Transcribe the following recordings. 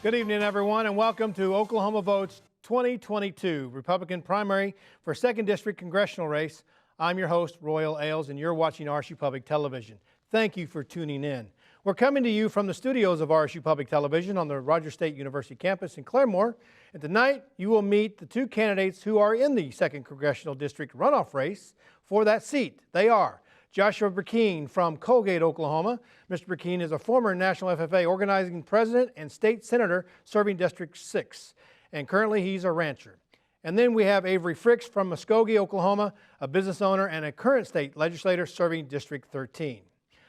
Good evening, everyone, and welcome to Oklahoma Votes 2022 Republican primary for 2nd District Congressional race. I'm your host, Royal Ailes, and you're watching RSU Public Television. Thank you for tuning in. We're coming to you from the studios of RSU Public Television on the Rogers State University campus in Claremore. And tonight, you will meet the two candidates who are in the 2nd Congressional District runoff race for that seat. They are Joshua Brecheen from Colgate, Oklahoma. Mr. Burkeen is a former National FFA organizing president and state senator serving District 6, and currently he's a rancher. And then we have Avery Frix from Muskogee, Oklahoma, a business owner and a current state legislator serving District 13.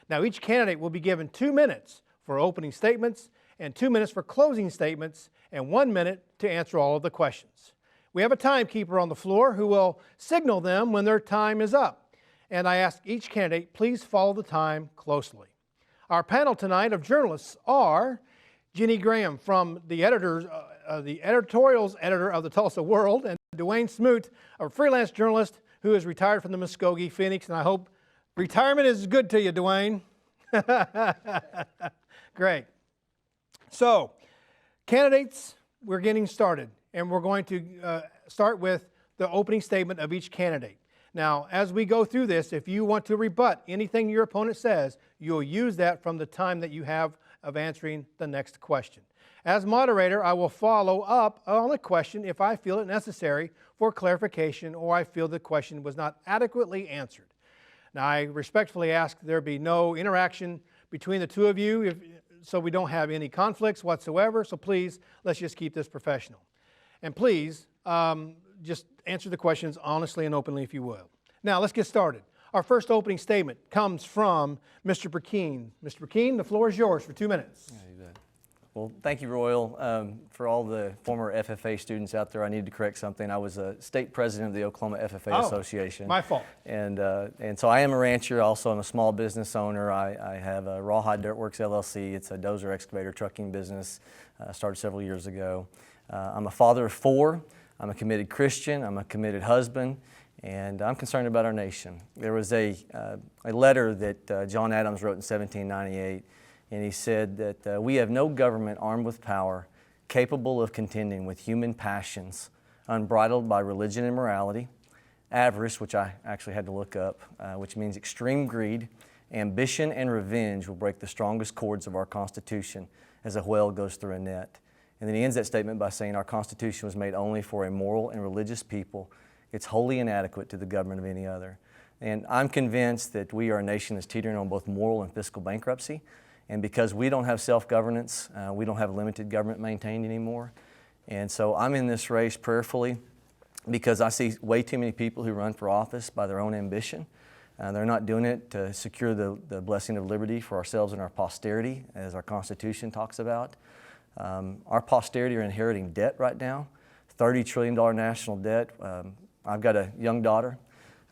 Now, each candidate will be given 2 minutes for opening statements and 2 minutes for closing statements and 1 minute to answer all of the questions. We have a timekeeper on the floor who will signal them when their time is up. And I ask each candidate, please follow the time closely. Our panel tonight of journalists are Ginne Graham from the editorials editor of the Tulsa World, and Dwane Smoot, a freelance journalist who is retired from the Muskogee Phoenix, and I hope retirement is good to you, Dwane. Great. So, candidates, we're getting started, and we're going to start with the opening statement of each candidate. Now, as we go through this, if you want to rebut anything your opponent says, you'll use that from the time that you have of answering the next question. As moderator, I will follow up on the question if I feel it necessary for clarification or I feel the question was not adequately answered. Now, I respectfully ask there be no interaction between the two of you so we don't have any conflicts whatsoever. So please, let's just keep this professional. And please, just answer the questions honestly and openly if you will. Now, let's get started. Our first opening statement comes from Mr. Burkeen. Mr. Burkeen, the floor is yours for 2 minutes. Yeah, you bet. Well, thank you, Royal. For all the former FFA students out there, I need to correct something. I was a state president of the Oklahoma FFA Association. My fault. And so I am a rancher. Also, I'm a small business owner. I have a Rawhide Dirt Works LLC. It's a dozer excavator trucking business. Started several years ago. I'm a father of 4. I'm a committed Christian, I'm a committed husband, and I'm concerned about our nation. There was a letter that John Adams wrote in 1798, and he said that we have no government armed with power capable of contending with human passions, unbridled by religion and morality, avarice, which I actually had to look up, which means extreme greed, ambition and revenge will break the strongest cords of our Constitution as a whale goes through a net. And then he ends that statement by saying our Constitution was made only for a moral and religious people. It's wholly inadequate to the government of any other. And I'm convinced that we are a nation that's teetering on both moral and fiscal bankruptcy. And because we don't have self-governance, we don't have limited government maintained anymore. And so I'm in this race prayerfully because I see way too many people who run for office by their own ambition. They're not doing it to secure the blessing of liberty for ourselves and our posterity, as our Constitution talks about. Our posterity are inheriting debt right now, $30 trillion national debt. I've got a young daughter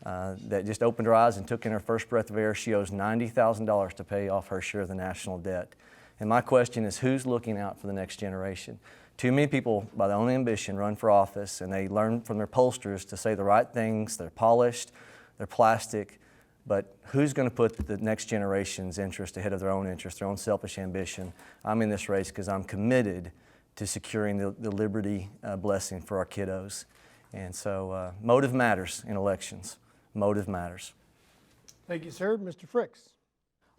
that just opened her eyes and took in her first breath of air. She owes $90,000 to pay off her share of the national debt. And my question is, who's looking out for the next generation? Too many people, by their own ambition, run for office, and they learn from their pollsters to say the right things. They're polished, they're plastic. But who's going to put the next generation's interest ahead of their own interest, their own selfish ambition? I'm in this race because I'm committed to securing the liberty blessing for our kiddos. And so motive matters in elections. Motive matters. Thank you, sir. Mr. Frix.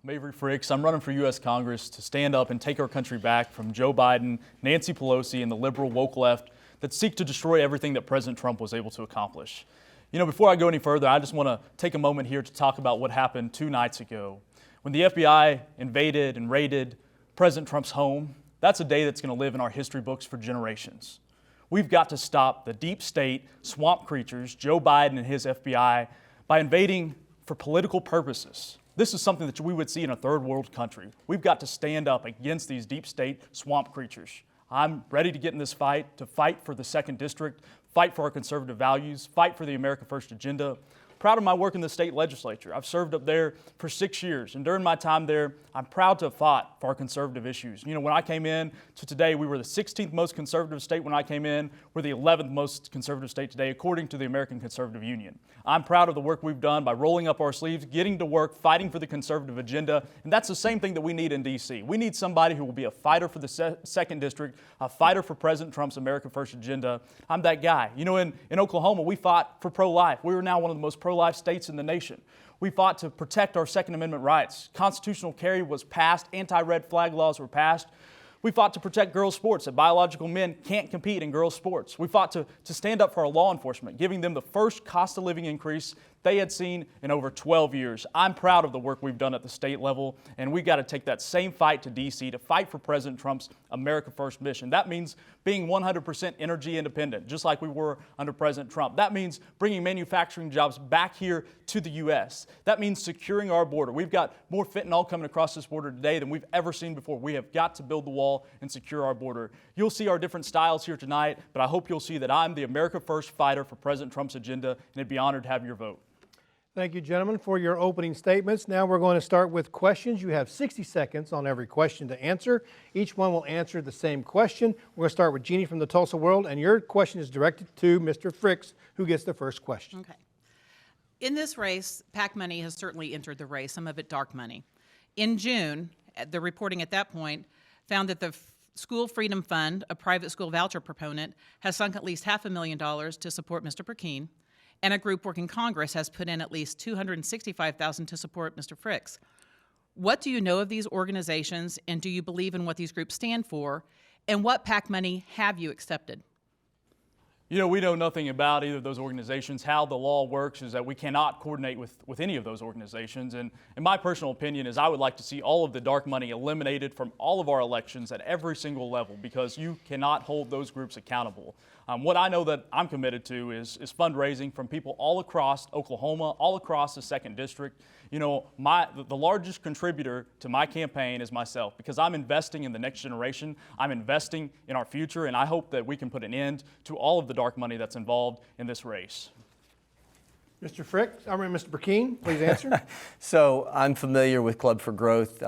I'm Avery Frix. I'm running for U.S. Congress to stand up and take our country back from Joe Biden, Nancy Pelosi, and the liberal woke left that seek to destroy everything that President Trump was able to accomplish. You know, before I go any further, I just want to take a moment here to talk about what happened 2 nights ago. When the FBI invaded and raided President Trump's home, that's a day that's going to live in our history books for generations. We've got to stop the deep state swamp creatures, Joe Biden and his FBI, by invading for political purposes. This is something that we would see in a third world country. We've got to stand up against these deep state swamp creatures. I'm ready to get in this fight, to fight for the 2nd District, fight for our conservative values, fight for the America First agenda, proud of my work in the state legislature. I've served up there for 6 years, and during my time there, I'm proud to have fought for our conservative issues. You know, when I came in to today, we were the 16th most conservative state when I came in. We're the 11th most conservative state today, according to the American Conservative Union. I'm proud of the work we've done by rolling up our sleeves, getting to work, fighting for the conservative agenda, and that's the same thing that we need in D.C. We need somebody who will be a fighter for the 2nd District, a fighter for President Trump's America First agenda. I'm that guy. You know, in Oklahoma, we fought for pro-life. We are now one of the most pro-life states in the nation. We fought to protect our Second Amendment rights. Constitutional carry was passed. Anti-red flag laws were passed. We fought to protect girls' sports, that biological men can't compete in girls' sports. We fought to stand up for our law enforcement, giving them the first cost of living increase they had seen in over 12 years. I'm proud of the work we've done at the state level, and we've got to take that same fight to D.C. to fight for President Trump's America First mission. That means being 100% energy independent, just like we were under President Trump. That means bringing manufacturing jobs back here to the U.S. That means securing our border. We've got more fentanyl coming across this border today than we've ever seen before. We have got to build the wall and secure our border. You'll see our different styles here tonight, but I hope you'll see that I'm the America First fighter for President Trump's agenda, and I'd be honored to have your vote. Thank you, gentlemen, for your opening statements. Now we're going to start with questions. You have 60 seconds on every question to answer. Each one will answer the same question. We're going to start with Ginne from the Tulsa World, and your question is directed to Mr. Frix, who gets the first question. Okay. In this race, PAC money has certainly entered the race, some of it dark money. In June, the reporting at that point found that the School Freedom Fund, a private school voucher proponent, has sunk at least $500,000 to support Mr. Burkeen, and a group working Congress has put in at least $265,000 to support Mr. Frix. What do you know of these organizations, and do you believe in what these groups stand for, and what PAC money have you accepted? You know, we know nothing about either of those organizations. How the law works is that we cannot coordinate with any of those organizations. And my personal opinion is I would like to see all of the dark money eliminated from all of our elections at every single level, because you cannot hold those groups accountable. What I know that I'm committed to is fundraising from people all across Oklahoma, all across the 2nd District. You know, the largest contributor to my campaign is myself, because I'm investing in the next generation. I'm investing in our future, and I hope that we can put an end to all of the dark money that's involved in this race. Mr. Mr. Brecheen, please answer. So I'm familiar with Club for Growth.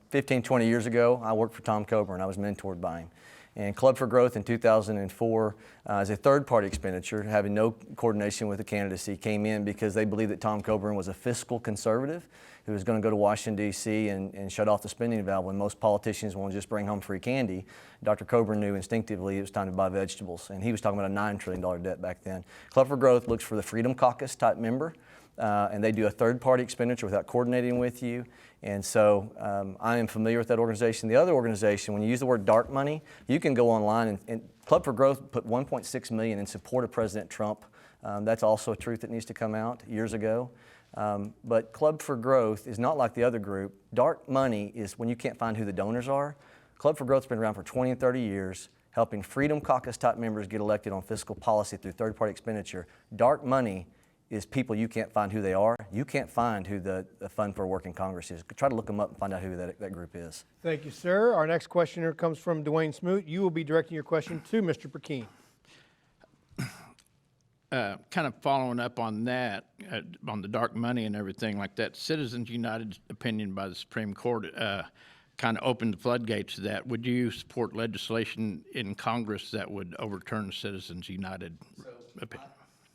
15, 20 years ago, I worked for Tom Coburn. I was mentored by him. And Club for Growth in 2004, as a third-party expenditure, having no coordination with the candidacy, came in because they believed that Tom Coburn was a fiscal conservative who was going to go to Washington, D.C. and shut off the spending valve when most politicians want to just bring home free candy. Dr. Coburn knew instinctively it was time to buy vegetables, and he was talking about a $9 trillion debt back then. Club for Growth looks for the Freedom Caucus type member, and they do a third-party expenditure without coordinating with you. And so I am familiar with that organization. The other organization, when you use the word dark money, you can go online and Club for Growth put $1.6 million in support of President Trump. That's also a truth that needs to come out years ago. But Club for Growth is not like the other group. Dark money is when you can't find who the donors are. Club for Growth has been around for 20 and 30 years, helping Freedom Caucus type members get elected on fiscal policy through third-party expenditure. Dark money is people you can't find who they are. You can't find who the Fund for Working Congress is. Try to look them up and find out who that group is. Thank you, sir. Our next questioner comes from Dwane Smoot. You will be directing your question to Mr. Burkeen. Kind of following up on that, on the dark money and everything like that, Citizens United's opinion by the Supreme Court kind of opened the floodgates to that. Would you support legislation in Congress that would overturn Citizens United opinion?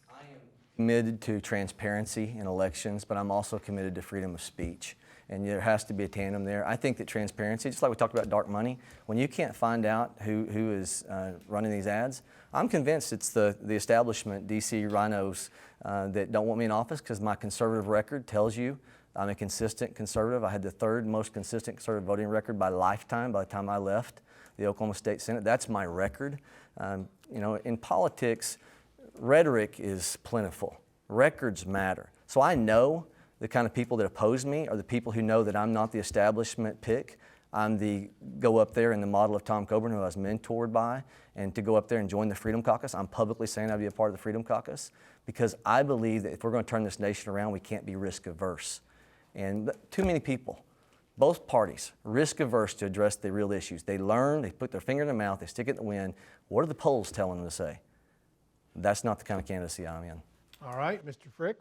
I am committed to transparency in elections, but I'm also committed to freedom of speech. And there has to be a tandem there. I think that transparency, just like we talked about dark money, when you can't find out who is running these ads, I'm convinced it's the establishment, D.C. rhinos, that don't want me in office because my conservative record tells you I'm a consistent conservative. I had the third most consistent conservative voting record by lifetime by the time I left the Oklahoma State Senate. That's my record. You know, in politics, rhetoric is plentiful. Records matter. So I know the kind of people that oppose me are the people who know that I'm not the establishment pick. I'm the go up there in the model of Tom Coburn, who I was mentored by, and to go up there and join the Freedom Caucus. I'm publicly saying I'd be a part of the Freedom Caucus because I believe that if we're going to turn this nation around, we can't be risk averse. And too many people, both parties, risk averse to address the real issues. They learn, they put their finger in their mouth, they stick it in the wind. What are the polls telling them to say? That's not the kind of candidacy I'm in. All right, Mr. Frix.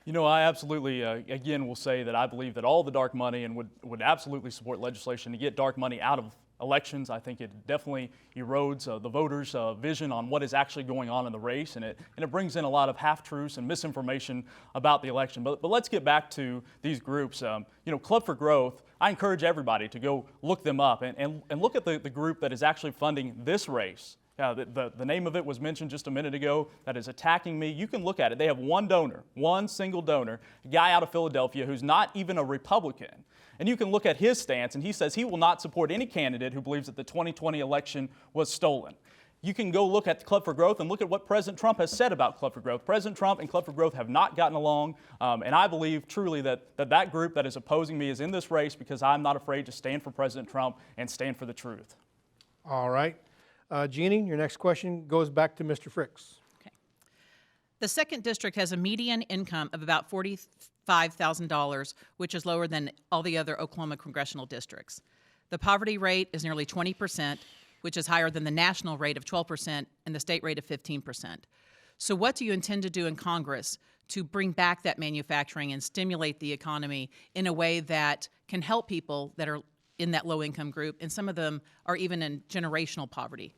You know, I absolutely, again, will say that I believe that all the dark money and would absolutely support legislation to get dark money out of elections. I think it definitely erodes the voters' vision on what is actually going on in the race, and it brings in a lot of half-truths and misinformation about the election. But let's get back to these groups. You know, Club for Growth, I encourage everybody to go look them up and look at the group that is actually funding this race. The name of it was mentioned just a minute ago, that is attacking me. You can look at it. They have one donor, one single donor, a guy out of Philadelphia who's not even a Republican. And you can look at his stance, and he says he will not support any candidate who believes that the 2020 election was stolen. You can go look at Club for Growth and look at what President Trump has said about Club for Growth. President Trump and Club for Growth have not gotten along, and I believe truly that group that is opposing me is in this race because I'm not afraid to stand for President Trump and stand for the truth. All right. Ginne, your next question goes back to Mr. Frix. Okay. The 2nd District has a median income of about $45,000, which is lower than all the other Oklahoma congressional districts. The poverty rate is nearly 20%, which is higher than the national rate of 12% and the state rate of 15%. So what do you intend to do in Congress to bring back that manufacturing and stimulate the economy in a way that can help people that are in that low-income group, and some of them are even in generational poverty?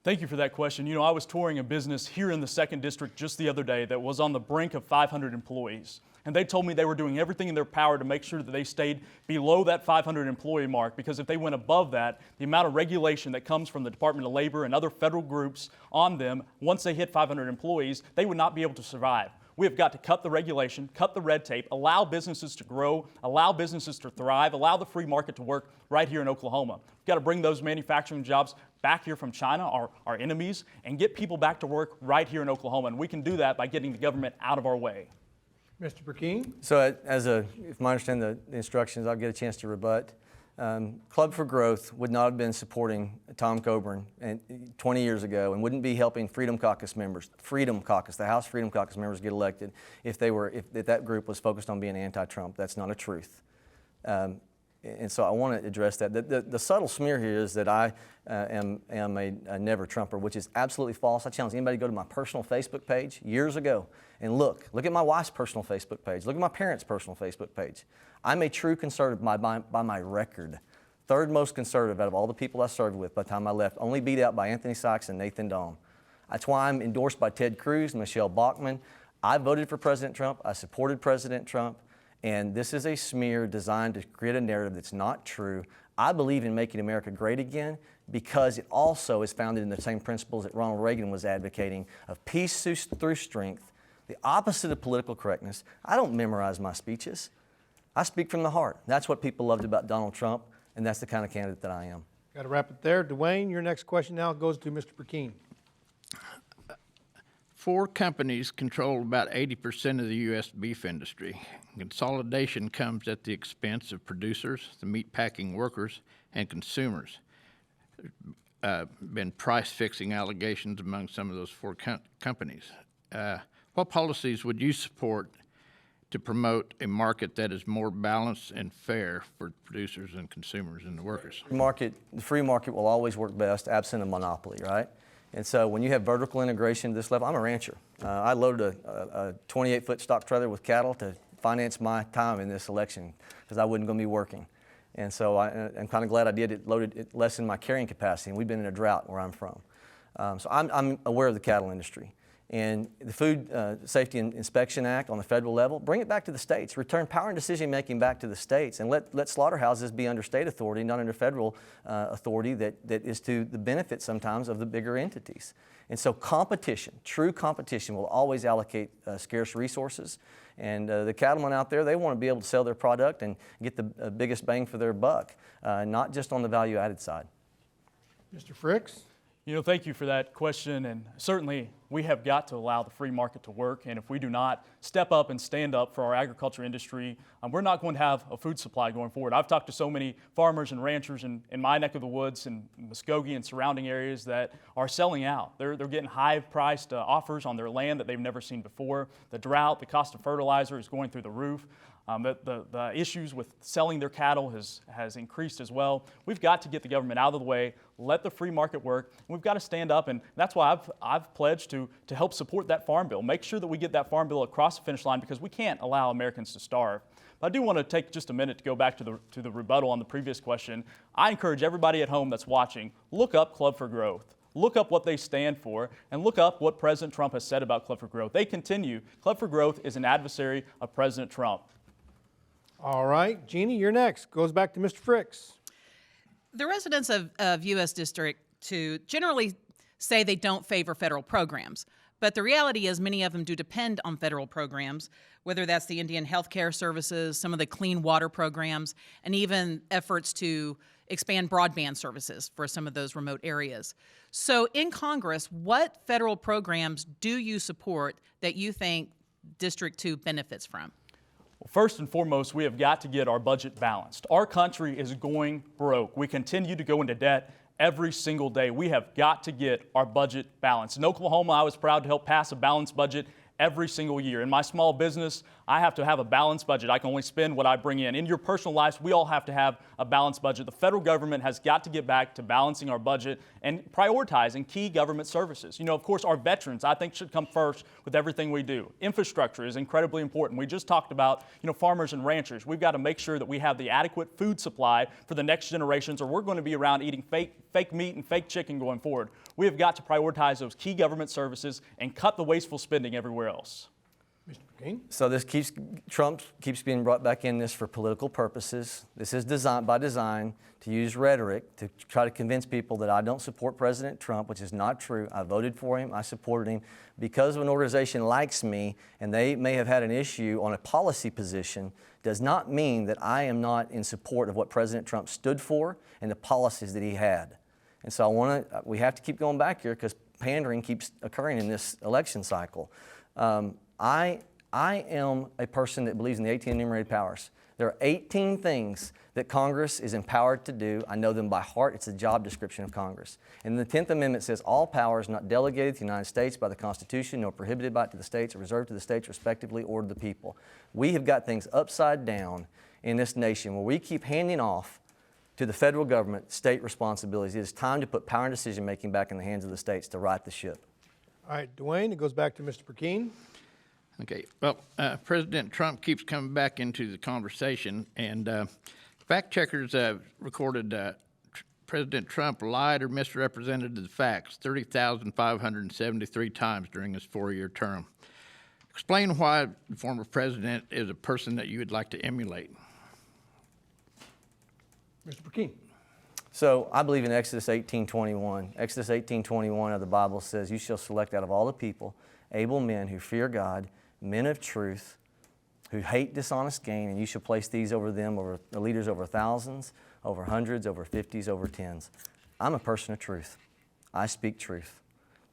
Thank you for that question. You know, I was touring a business here in the 2nd District just the other day that was on the brink of 500 employees. And they told me they were doing everything in their power to make sure that they stayed below that 500 employee mark, because if they went above that, the amount of regulation that comes from the Department of Labor and other federal groups on them, once they hit 500 employees, they would not be able to survive. We have got to cut the regulation, cut the red tape, allow businesses to grow, allow businesses to thrive, allow the free market to work right here in Oklahoma. We've got to bring those manufacturing jobs back here from China, our enemies, and get people back to work right here in Oklahoma. And we can do that by getting the government out of our way. Mr. Burkeen? So if I understand the instructions, I'll get a chance to rebut. Club for Growth would not have been supporting Tom Coburn 20 years ago, and wouldn't be helping Freedom Caucus members, the House Freedom Caucus members get elected if that group was focused on being anti-Trump. That's not a truth. And so I want to address that. The subtle smear here is that I am a never Trumper, which is absolutely false. I challenge anybody to go to my personal Facebook page years ago and look at my wife's personal Facebook page. Look at my parents' personal Facebook page. I'm a true conservative by my record. Third most conservative out of all the people I served with by the time I left, only beat out by Anthony Sykes and Nathan Dahm. That's why I'm endorsed by Ted Cruz and Michelle Bachmann. I voted for President Trump. I supported President Trump. And this is a smear designed to create a narrative that's not true. I believe in making America great again because it also is founded in the same principles that Ronald Reagan was advocating of peace through strength, the opposite of political correctness. I don't memorize my speeches. I speak from the heart. That's what people loved about Donald Trump, and that's the kind of candidate that I am. Got to wrap it there. Dwane, your next question now goes to Mr. Brecheen. 4 companies control about 80% of the U.S. beef industry. Consolidation comes at the expense of producers, the meat-packing workers, and consumers. Been price-fixing allegations among some of those 4 companies. What policies would you support to promote a market that is more balanced and fair for producers and consumers and the workers? The free market will always work best absent a monopoly, right? And so when you have vertical integration to this level, I'm a rancher. I loaded a 28-foot stock trailer with cattle to finance my time in this election because I wasn't going to be working. And so I'm kind of glad I did. It lessened my carrying capacity, and we've been in a drought where I'm from. So I'm aware of the cattle industry. And the Food Safety and Inspection Act on the federal level, bring it back to the states. Return power and decision-making back to the states, and let slaughterhouses be under state authority, not under federal authority that is to the benefit sometimes of the bigger entities. And so competition, true competition, will always allocate scarce resources. And the cattlemen out there, they want to be able to sell their product and get the biggest bang for their buck, not just on the value-added side. Mr. Frix? You know, thank you for that question, and certainly we have got to allow the free market to work, and if we do not step up and stand up for our agriculture industry, we're not going to have a food supply going forward. I've talked to so many farmers and ranchers in my neck of the woods in Muskogee and surrounding areas that are selling out. They're getting high-priced offers on their land that they've never seen before. The drought, the cost of fertilizer is going through the roof. The issues with selling their cattle has increased as well. We've got to get the government out of the way, let the free market work. We've got to stand up, and that's why I've pledged to help support that farm bill. Make sure that we get that farm bill across the finish line, because we can't allow Americans to starve. But I do want to take just a minute to go back to the rebuttal on the previous question. I encourage everybody at home that's watching, look up Club for Growth. Look up what they stand for, and look up what President Trump has said about Club for Growth. They continue. Club for Growth is an adversary of President Trump. All right, Ginne, you're next. Goes back to Mr. Frix. The residents of U.S. District 2 generally say they don't favor federal programs, but the reality is many of them do depend on federal programs, whether that's the Indian Health Care Services, some of the clean water programs, and even efforts to expand broadband services for some of those remote areas. So in Congress, what federal programs do you support that you think District 2 benefits from? Well, first and foremost, we have got to get our budget balanced. Our country is going broke. We continue to go into debt every single day. We have got to get our budget balanced. In Oklahoma, I was proud to help pass a balanced budget every single year. In my small business, I have to have a balanced budget. I can only spend what I bring in. In your personal lives, we all have to have a balanced budget. The federal government has got to get back to balancing our budget and prioritizing key government services. You know, of course, our veterans, I think, should come first with everything we do. Infrastructure is incredibly important. We just talked about, farmers and ranchers. We've got to make sure that we have the adequate food supply for the next generations, or we're going to be around eating fake meat and fake chicken going forward. We have got to prioritize those key government services and cut the wasteful spending everywhere else. Mr. Burkeen? So Trump keeps being brought back in this for political purposes. This is by design to use rhetoric to try to convince people that I don't support President Trump, which is not true. I voted for him. I supported him. Because an organization likes me and they may have had an issue on a policy position does not mean that I am not in support of what President Trump stood for and the policies that he had. And so we have to keep going back here because pandering keeps occurring in this election cycle. I am a person that believes in the 18 enumerated powers. There are 18 things that Congress is empowered to do. I know them by heart. It's a job description of Congress. And the 10th Amendment says all powers not delegated to the United States by the Constitution nor prohibited by it to the states are reserved to the states respectively or to the people. We have got things upside down in this nation where we keep handing off to the federal government state responsibilities. It is time to put power and decision-making back in the hands of the states to right the ship. All right, Dwane, it goes back to Mr. Burkeen. Okay, well, President Trump keeps coming back into the conversation, and fact checkers recorded President Trump lied or misrepresented the facts 30,573 times during his 4-year term. Explain why the former president is a person that you would like to emulate. Mr. Brecheen. So I believe in Exodus 18:21. Exodus 18:21 of the Bible says, "You shall select out of all the people able men who fear God, men of truth, who hate dishonest gain, and you shall place these over them, over the leaders over thousands, over hundreds, over 50s, over 10s." I'm a person of truth. I speak truth.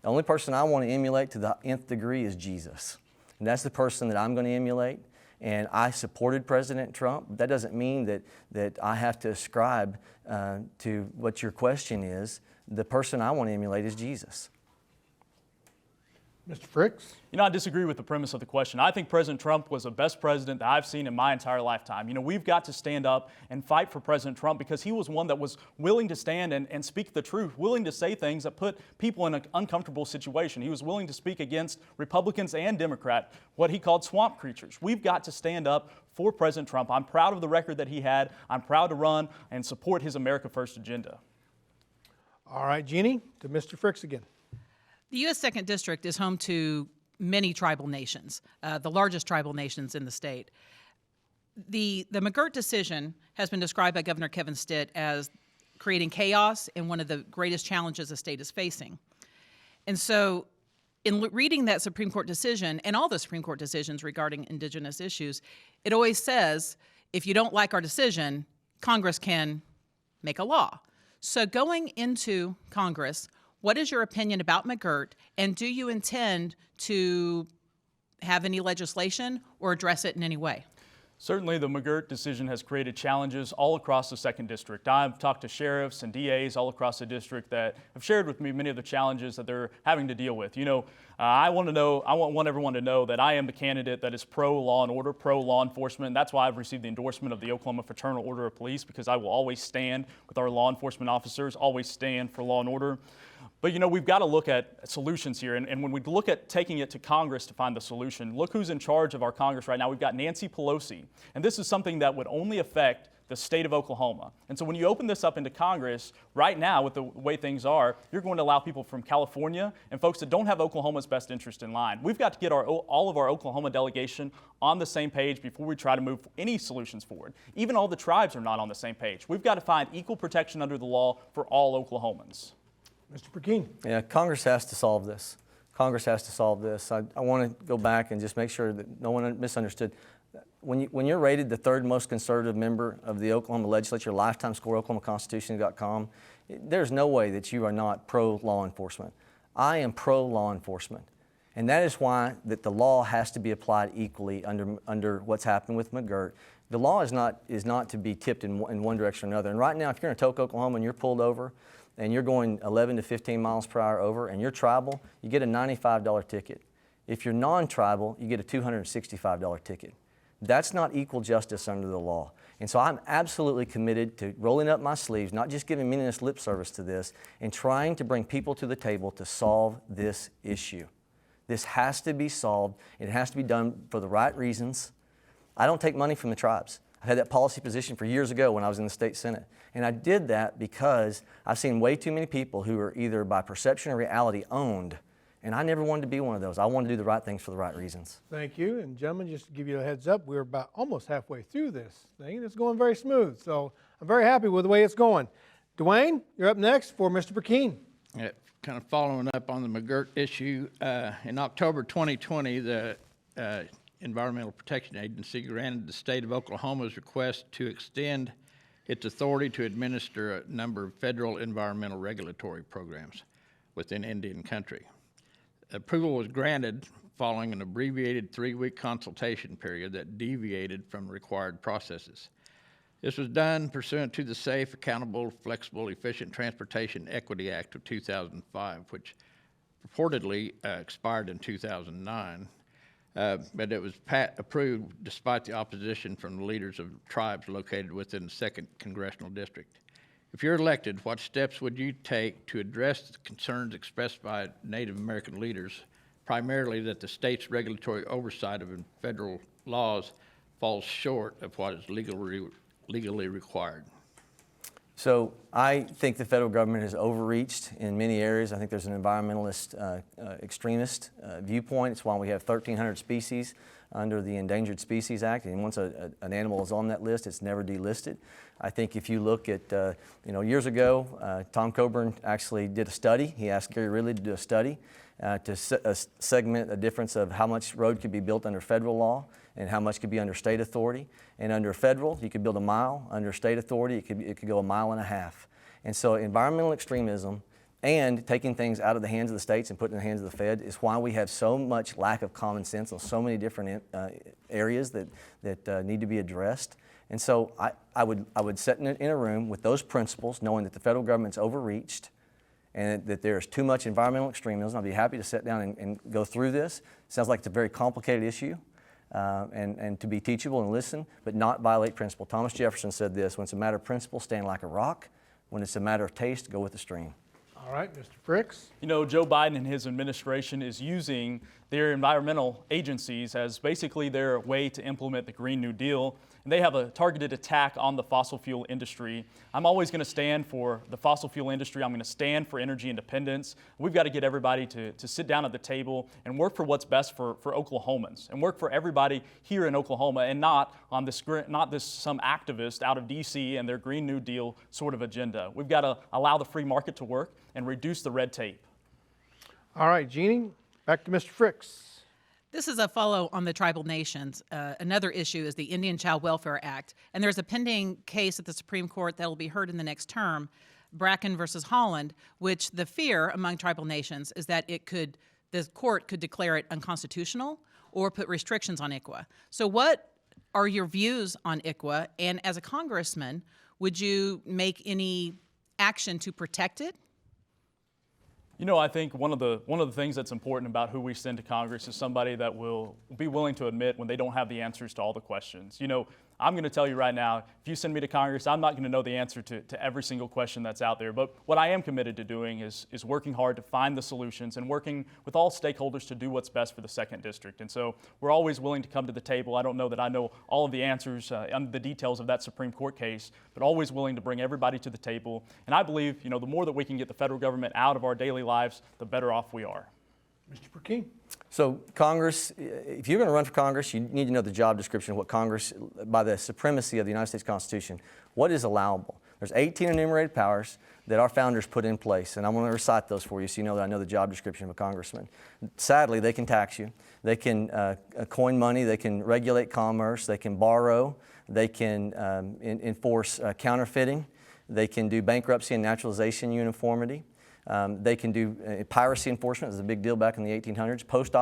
The only person I want to emulate to the nth degree is Jesus. And that's the person that I'm going to emulate. And I supported President Trump. That doesn't mean that I have to ascribe to what your question is. The person I want to emulate is Jesus. Mr. Frix. I disagree with the premise of the question. I think President Trump was the best president that I've seen in my entire lifetime. We've got to stand up and fight for President Trump because he was one that was willing to stand and speak the truth, willing to say things that put people in an uncomfortable situation. He was willing to speak against Republicans and Democrats, what he called swamp creatures. We've got to stand up for President Trump. I'm proud of the record that he had. I'm proud to run and support his America First agenda. All right, Ginne, to Mr. Frix again. The U.S. 2nd District is home to many tribal nations, the largest tribal nations in the state. The McGirt decision has been described by Governor Kevin Stitt as creating chaos and one of the greatest challenges the state is facing. And so in reading that Supreme Court decision and all the Supreme Court decisions regarding indigenous issues, it always says, if you don't like our decision, Congress can make a law. So going into Congress, what is your opinion about McGirt, and do you intend to have any legislation or address it in any way? Certainly, the McGirt decision has created challenges all across the 2nd District. I've talked to sheriffs and DAs all across the district that have shared with me many of the challenges that they're having to deal with. You know, I want everyone to know that I am the candidate that is pro-law and order, pro-law enforcement. That's why I've received the endorsement of the Oklahoma Fraternal Order of Police, because I will always stand with our law enforcement officers, always stand for law and order. But, you know, we've got to look at solutions here. And when we look at taking it to Congress to find the solution, look who's in charge of our Congress right now. We've got Nancy Pelosi. And this is something that would only affect the state of Oklahoma. And so when you open this up into Congress, right now, with the way things are, you're going to allow people from California and folks that don't have Oklahoma's best interest in line. We've got to get all of our Oklahoma delegation on the same page before we try to move any solutions forward. Even all the tribes are not on the same page. We've got to find equal protection under the law for all Oklahomans. Mr. Burkeen. Yeah, Congress has to solve this. Congress has to solve this. I want to go back and just make sure that no one misunderstood. When you're rated the 3rd most conservative member of the Oklahoma legislature, lifetime score, OklahomaConstitution.com, there's no way that you are not pro-law enforcement. I am pro-law enforcement. And that is why that the law has to be applied equally under what's happened with McGirt. The law is not to be tipped in one direction or another. And right now, if you're in Tulsa, Oklahoma, and you're pulled over, and you're going 11 to 15 miles per hour over, and you're tribal, you get a $95 ticket. If you're non-tribal, you get a $265 ticket. That's not equal justice under the law. And so I'm absolutely committed to rolling up my sleeves, not just giving meaningless lip service to this, and trying to bring people to the table to solve this issue. This has to be solved. It has to be done for the right reasons. I don't take money from the tribes. I had that policy position for years ago when I was in the state senate. And I did that because I've seen way too many people who are either by perception or reality owned. And I never wanted to be one of those. I wanted to do the right things for the right reasons. Thank you. And gentlemen, just to give you a heads up, we're about almost halfway through this thing, and it's going very smooth. So I'm very happy with the way it's going. Dwane, you're up next for Mr. Brecheen. Yeah, kind of following up on the McGirt issue, in October 2020, the Environmental Protection Agency granted the state of Oklahoma's request to extend its authority to administer a number of federal environmental regulatory programs within Indian country. Approval was granted following an abbreviated 3-week consultation period that deviated from required processes. This was done pursuant to the Safe, Accountable, Flexible, Efficient Transportation Equity Act of 2005, which purportedly expired in 2009. But it was approved despite the opposition from the leaders of tribes located within the 2nd Congressional District. If you're elected, what steps would you take to address the concerns expressed by Native American leaders, primarily that the state's regulatory oversight of federal laws falls short of what is legally required? So I think the federal government has overreached in many areas. I think there's an environmentalist, extremist viewpoint. It's why we have 1,300 species under the Endangered Species Act, and once an animal is on that list, it's never delisted. I think if you look at, years ago, Tom Coburn actually did a study. He asked Gary Ridley to do a study to segment a difference of how much road could be built under federal law and how much could be under state authority. And under federal, you could build a mile. Under state authority, it could go 1.5 miles. And so environmental extremism and taking things out of the hands of the states and putting it in the hands of the Fed is why we have so much lack of common sense on so many different areas that need to be addressed. And so I would sit in a room with those principles, knowing that the federal government's overreached and that there's too much environmental extremism. I'd be happy to sit down and go through this. Sounds like it's a very complicated issue. And to be teachable and listen, but not violate principle. Thomas Jefferson said this: when it's a matter of principle, stand like a rock. When it's a matter of taste, go with the stream. All right, Mr. Frix. You know, Joe Biden and his administration is using their environmental agencies as basically their way to implement the Green New Deal. And they have a targeted attack on the fossil fuel industry. I'm always going to stand for the fossil fuel industry. I'm going to stand for energy independence. We've got to get everybody to sit down at the table and work for what's best for Oklahomans and work for everybody here in Oklahoma, and not some activist out of D.C. and their Green New Deal sort of agenda. We've got to allow the free market to work and reduce the red tape. All right, Ginne, back to Mr. Frix. This is a follow on the tribal nations. Another issue is the Indian Child Welfare Act. And there's a pending case at the Supreme Court that will be heard in the next term, Brecheen versus Holland, which the fear among tribal nations is that the court could declare it unconstitutional or put restrictions on ICWA. So what are your views on ICWA? And as a congressman, would you make any action to protect it? You know, I think one of the things that's important about who we send to Congress is somebody that will be willing to admit when they don't have the answers to all the questions. You know, I'm going to tell you right now, if you send me to Congress, I'm not going to know the answer to every single question that's out there. But what I am committed to doing is working hard to find the solutions and working with all stakeholders to do what's best for the 2nd District. And so we're always willing to come to the table. I don't know that I know all of the answers and the details of that Supreme Court case, but always willing to bring everybody to the table. And I believe, you know, the more that we can get the federal government out of our daily lives, the better off we are. Mr. Burkeen. So Congress, if you're going to run for Congress, you need to know the job description of what Congress, by the supremacy of the United States Constitution, what is allowable. There's 18 enumerated powers that our founders put in place, and I'm going to recite those for you so you know that I know the job description of a congressman. Sadly, they can tax you. They can coin money. They can regulate commerce. They can borrow. They can enforce counterfeiting. They can do bankruptcy and naturalization uniformity. They can do piracy enforcement. It was a big deal back in the 1800s. Post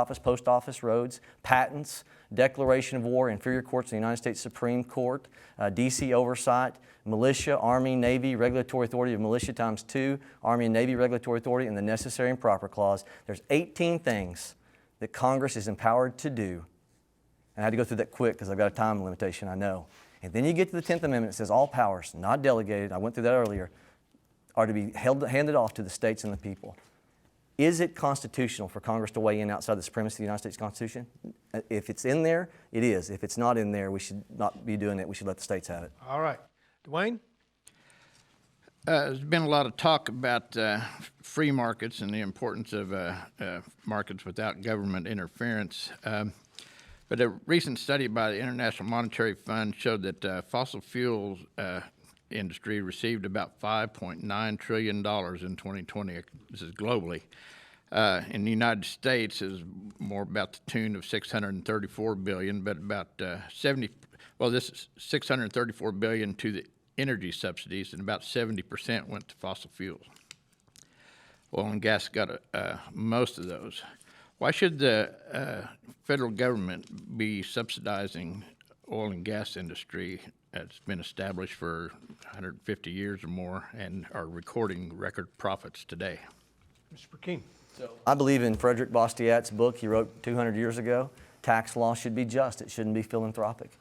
office roads, patents, declaration of war, inferior courts in the United States Supreme Court, D.C. oversight, militia, Army, Navy, regulatory authority of militia times 2, Army and Navy regulatory authority, and the necessary and proper clause. There's 18 things that Congress is empowered to do. And I had to go through that quick because I've got a time limitation, I know. And then you get to the 10th Amendment. It says all powers, not delegated, I went through that earlier, are to be handed off to the states and the people. Is it constitutional for Congress to weigh in outside the supremacy of the United States Constitution? If it's in there, it is. If it's not in there, we should not be doing it. We should let the states have it. All right. Dwane? There's been a lot of talk about free markets and the importance of markets without government interference. But a recent study by the International Monetary Fund showed that fossil fuels industry received about $5.9 trillion in 2020. This is globally. In the United States, is more about the tune of $634 billion, but about this is $634 billion to the energy subsidies, and about 70% went to fossil fuels. Oil and gas got most of those. Why should the federal government be subsidizing oil and gas industry that's been established for 150 years or more and are recording record profits today? Mr. Brecheen. I believe in Frederick Bastiat's book he wrote 200 years ago, tax law should be just, it shouldn't be philanthropic.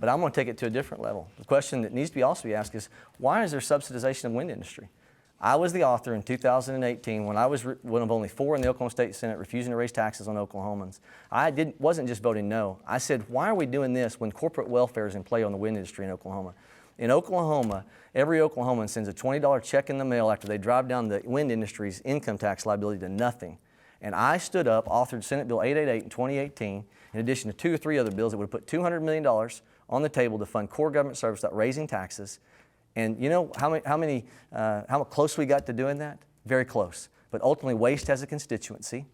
But I'm going to take it to a different level. The question that needs to also be asked is, why is there subsidization of wind industry? I was the author in 2018 when I was one of only 4 in the Oklahoma State Senate refusing to raise taxes on Oklahomans. I wasn't just voting no. I said, why are we doing this when corporate welfare is in play on the wind industry in Oklahoma? In Oklahoma, every Oklahoman sends a $20 check in the mail after they drive down the wind industry's income tax liability to nothing. And I stood up, authored Senate Bill 888 in 2018, in addition to 2 or 3 other bills that would have put $200 million on the table to fund core government service without raising taxes. And you know how close we got to doing that? Very close. But ultimately, waste has a constituency.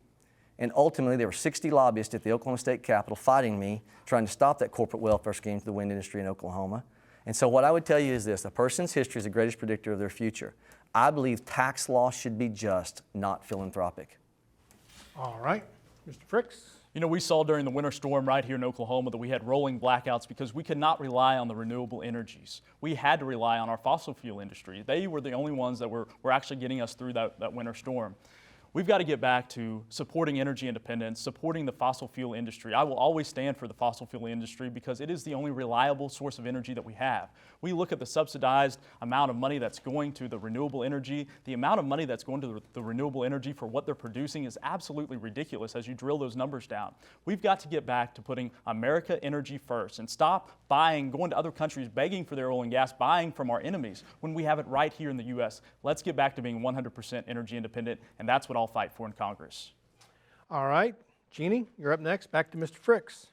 And ultimately, there were 60 lobbyists at the Oklahoma State Capitol fighting me, trying to stop that corporate welfare scheme to the wind industry in Oklahoma. And so what I would tell you is this: a person's history is the greatest predictor of their future. I believe tax law should be just, not philanthropic. All right. Mr. Frix? You know, we saw during the winter storm right here in Oklahoma that we had rolling blackouts because we could not rely on the renewable energies. We had to rely on our fossil fuel industry. They were the only ones that were actually getting us through that winter storm. We've got to get back to supporting energy independence, supporting the fossil fuel industry. I will always stand for the fossil fuel industry because it is the only reliable source of energy that we have. We look at the subsidized amount of money that's going to the renewable energy. The amount of money that's going to the renewable energy for what they're producing is absolutely ridiculous as you drill those numbers down. We've got to get back to putting America energy first and stop buying, going to other countries, begging for their oil and gas, buying from our enemies when we have it right here in the U.S. Let's get back to being 100% energy independent, and that's what I'll fight for in Congress. All right. Ginne, you're up next. Back to Mr. Frix.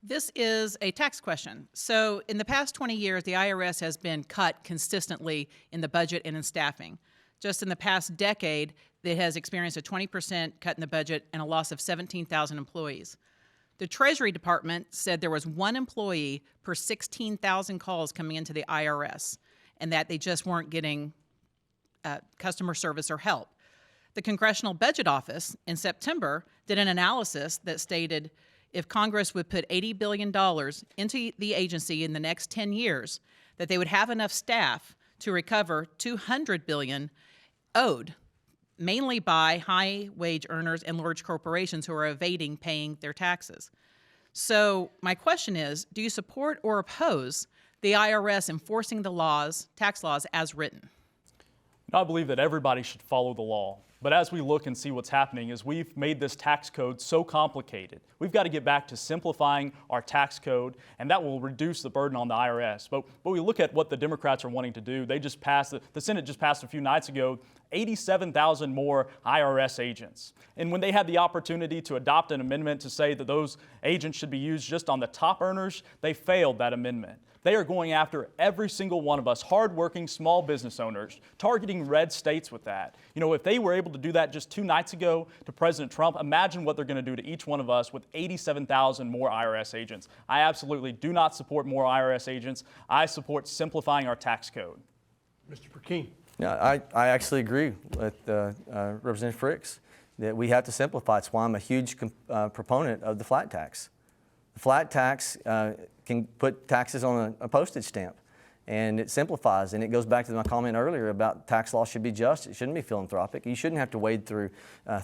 This is a tax question. So in the past 20 years, the IRS has been cut consistently in the budget and in staffing. Just in the past decade, it has experienced a 20% cut in the budget and a loss of 17,000 employees. The Treasury Department said there was 1 employee per 16,000 calls coming into the IRS, and that they just weren't getting customer service or help. The Congressional Budget Office in September did an analysis that stated if Congress would put $80 billion into the agency in the next 10 years, that they would have enough staff to recover $200 billion owed, mainly by high wage earners and large corporations who are evading paying their taxes. So my question is, do you support or oppose the IRS enforcing the laws, tax laws, as written? I believe that everybody should follow the law. But as we look and see what's happening is we've made this tax code so complicated. We've got to get back to simplifying our tax code, and that will reduce the burden on the IRS. But we look at what the Democrats are wanting to do. They just passed, the Senate just passed a few nights ago, 87,000 more IRS agents. And when they had the opportunity to adopt an amendment to say that those agents should be used just on the top earners, they failed that amendment. They are going after every single one of us, hardworking small business owners, targeting red states with that. You know, if they were able to do that just 2 nights ago to President Trump, imagine what they're going to do to each one of us with 87,000 more IRS agents. I absolutely do not support more IRS agents. I support simplifying our tax code. Mr. Burkeen. Yeah, I actually agree with Representative Frix that we have to simplify. It's why I'm a huge proponent of the flat tax. The flat tax can put taxes on a postage stamp, and it simplifies. And it goes back to my comment earlier about tax law should be just. It shouldn't be philanthropic. You shouldn't have to wade through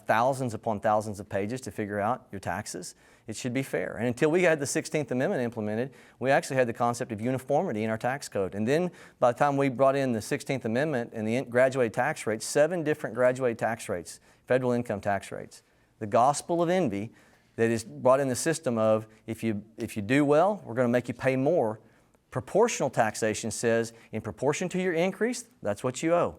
thousands upon thousands of pages to figure out your taxes. It should be fair. And until we had the 16th Amendment implemented, we actually had the concept of uniformity in our tax code. And then by the time we brought in the 16th Amendment and the graduated tax rates, 7 different graduated tax rates, federal income tax rates, the gospel of envy that is brought in the system of if you do well, we're going to make you pay more. Proportional taxation says in proportion to your increase, that's what you owe,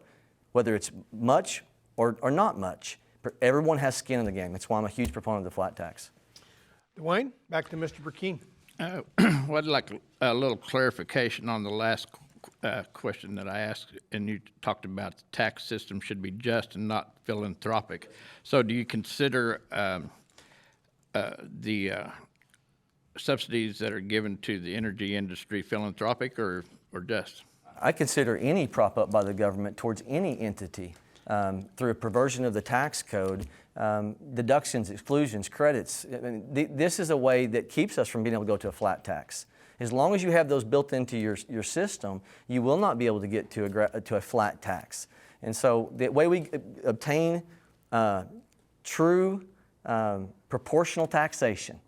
whether it's much or not much. Everyone has skin in the game. That's why I'm a huge proponent of the flat tax. Dwane, back to Mr. Brecheen. Well, I'd like a little clarification on the last question that I asked, and you talked about the tax system should be just and not philanthropic. So do you consider the subsidies that are given to the energy industry philanthropic or just? I consider any prop up by the government towards any entity through a perversion of the tax code, deductions, exclusions, credits. I mean, this is a way that keeps us from being able to go to a flat tax. As long as you have those built into your system, you will not be able to get to a flat tax. And so the way we obtain true proportional taxation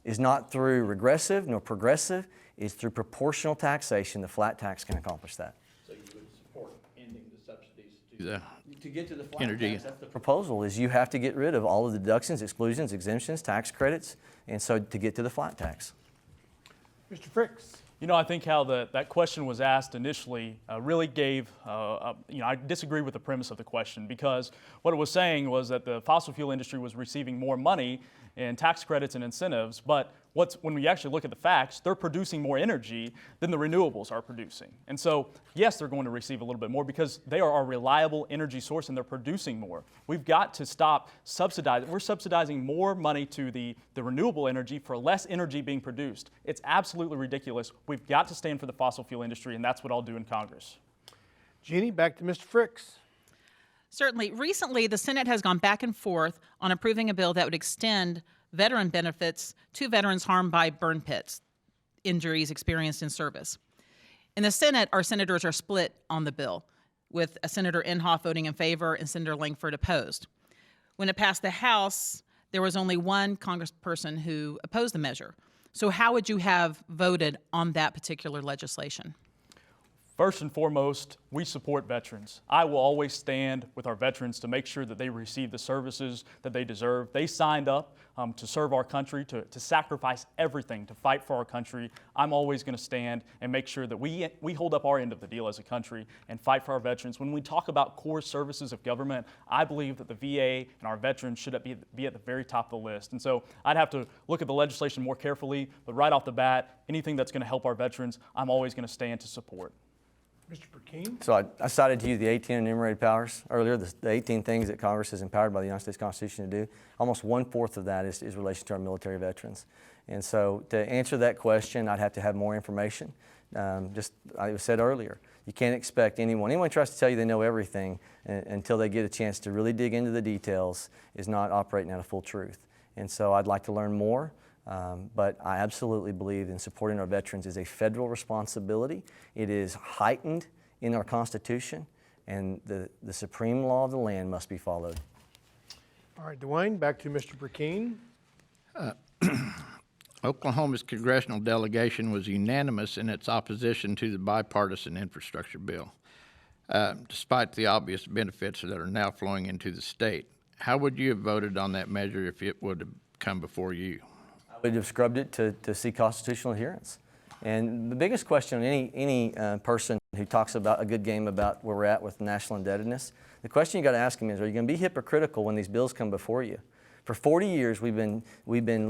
is not through regressive nor progressive, it's through proportional taxation. The flat tax can accomplish that. So you would support ending the subsidies to To get to the flat energy. tax, that's the proposal, is you have to get rid of all of the deductions, exclusions, exemptions, tax credits, and so to get to the flat tax. Mr. Frix. You know, I think how that question was asked initially really gave, I disagree with the premise of the question, because what it was saying was that the fossil fuel industry was receiving more money in tax credits and incentives, but when we actually look at the facts, they're producing more energy than the renewables are producing. And so, yes, they're going to receive a little bit more because they are our reliable energy source and they're producing more. We've got to stop subsidizing. We're subsidizing more money to the renewable energy for less energy being produced. It's absolutely ridiculous. We've got to stand for the fossil fuel industry, and that's what I'll do in Congress. Ginne, back to Mr. Frix. Certainly. Recently, the Senate has gone back and forth on approving a bill that would extend veteran benefits to veterans harmed by burn pits, injuries experienced in service. In the Senate, our senators are split on the bill, with Senator Inhofe voting in favor and Senator Langford opposed. When it passed the House, there was only one congressperson who opposed the measure. So how would you have voted on that particular legislation? First and foremost, we support veterans. I will always stand with our veterans to make sure that they receive the services that they deserve. They signed up to serve our country, to sacrifice everything to fight for our country. I'm always going to stand and make sure that we hold up our end of the deal as a country and fight for our veterans. When we talk about core services of government, I believe that the VA and our veterans should be at the very top of the list. And so I'd have to look at the legislation more carefully, but right off the bat, anything that's going to help our veterans, I'm always going to stand to support. Mr. Burkeen. So I cited to you the 18 enumerated powers earlier, the 18 things that Congress is empowered by the United States Constitution to do. Almost 1/4 of that is relation to our military veterans. And so to answer that question, I'd have to have more information. I said earlier, you can't expect anyone who tries to tell you they know everything until they get a chance to really dig into the details is not operating at a full truth. And so I'd like to learn more. But I absolutely believe in supporting our veterans is a federal responsibility. It is heightened in our Constitution, and the supreme law of the land must be followed. All right, Dwane, back to Mr. Burkeen. Oklahoma's congressional delegation was unanimous in its opposition to the bipartisan infrastructure bill, despite the obvious benefits that are now flowing into the state. How would you have voted on that measure if it would have come before you? I would have scrubbed it to see constitutional adherence. And the biggest question on any person who talks about a good game about where we're at with national indebtedness, the question you got to ask them is, are you going to be hypocritical when these bills come before you? For 40 years, we've been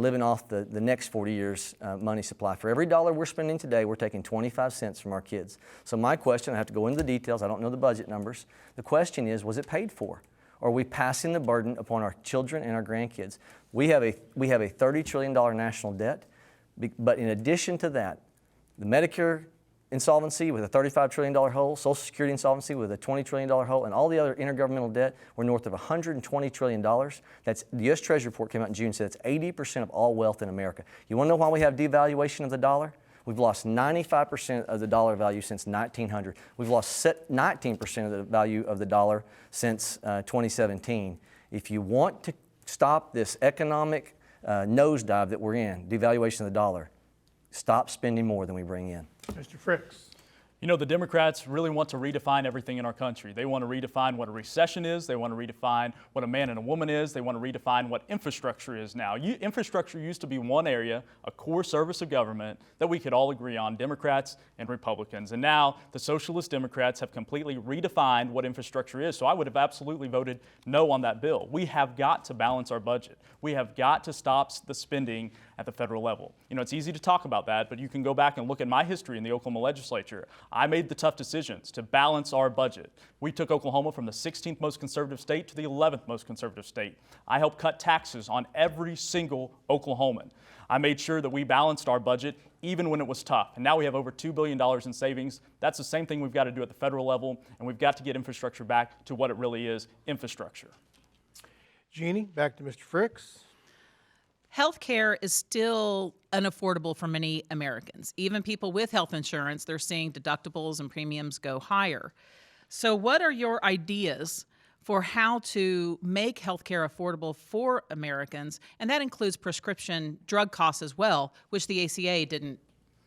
living off the next 40 years' money supply. For every dollar we're spending today, we're taking 25 cents from our kids. So my question, I have to go into the details, I don't know the budget numbers. The question is, was it paid for? Or are we passing the burden upon our children and our grandkids? We have a $30 trillion national debt, but in addition to that, the Medicare insolvency with a $35 trillion hole, Social Security insolvency with a $20 trillion hole, and all the other intergovernmental debt, we're north of $120 trillion. That's, the U.S. Treasury report came out in June and said it's 80% of all wealth in America. You want to know why we have devaluation of the dollar? We've lost 95% of the dollar value since 1900. We've lost 19% of the value of the dollar since 2017. If you want to stop this economic nosedive that we're in, devaluation of the dollar, stop spending more than we bring in. Mr. Frix. You know, the Democrats really want to redefine everything in our country. They want to redefine what a recession is. They want to redefine what a man and a woman is. They want to redefine what infrastructure is now. Infrastructure used to be one area, a core service of government that we could all agree on, Democrats and Republicans. And now the Socialist Democrats have completely redefined what infrastructure is. So I would have absolutely voted no on that bill. We have got to balance our budget. We have got to stop the spending at the federal level. You know, it's easy to talk about that, but you can go back and look at my history in the Oklahoma legislature. I made the tough decisions to balance our budget. We took Oklahoma from the 16th most conservative state to the 11th most conservative state. I helped cut taxes on every single Oklahoman. I made sure that we balanced our budget even when it was tough. And now we have over $2 billion in savings. That's the same thing we've got to do at the federal level, and we've got to get infrastructure back to what it really is, infrastructure. Ginne, back to Mr. Frix. Health care is still unaffordable for many Americans. Even people with health insurance, they're seeing deductibles and premiums go higher. So what are your ideas for how to make health care affordable for Americans? And that includes prescription drug costs as well, which the ACA didn't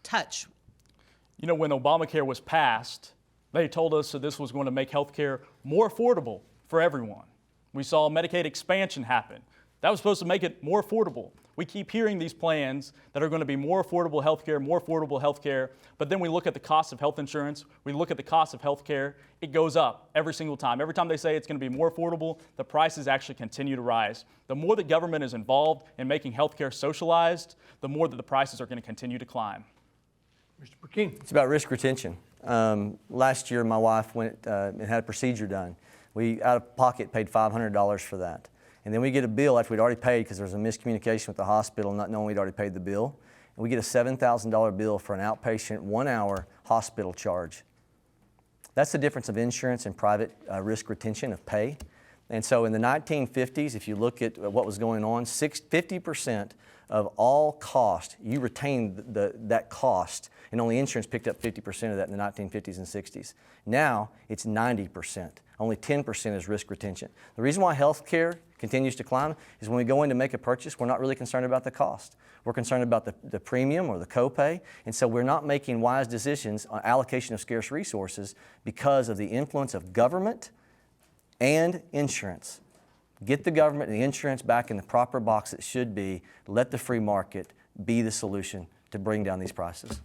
touch. You know, when Obamacare was passed, they told us that this was going to make health care more affordable for everyone. We saw Medicaid expansion happen. That was supposed to make it more affordable. We keep hearing these plans that are going to be more affordable health care, but then we look at the cost of health insurance, we look at the cost of health care, it goes up every single time. Every time they say it's going to be more affordable, the prices actually continue to rise. The more that government is involved in making health care socialized, the more that the prices are going to continue to climb. Mr. Brecheen. It's about risk retention. Last year, my wife went and had a procedure done. We, out of pocket, paid $500 for that. And then we get a bill after we'd already paid because there was a miscommunication with the hospital not knowing we'd already paid the bill. And we get a $7,000 bill for an outpatient 1-hour hospital charge. That's the difference of insurance and private risk retention of pay. And so in the 1950s, if you look at what was going on, 50% of all cost, you retained that cost, and only insurance picked up 50% of that in the 1950s and 60s. Now it's 90%. Only 10% is risk retention. The reason why health care continues to climb is when we go in to make a purchase, we're not really concerned about the cost. We're concerned about the premium or the copay, and so we're not making wise decisions on allocation of scarce resources because of the influence of government and insurance. Get the government and the insurance back in the proper box it should be. Let the free market be the solution to bring down these prices.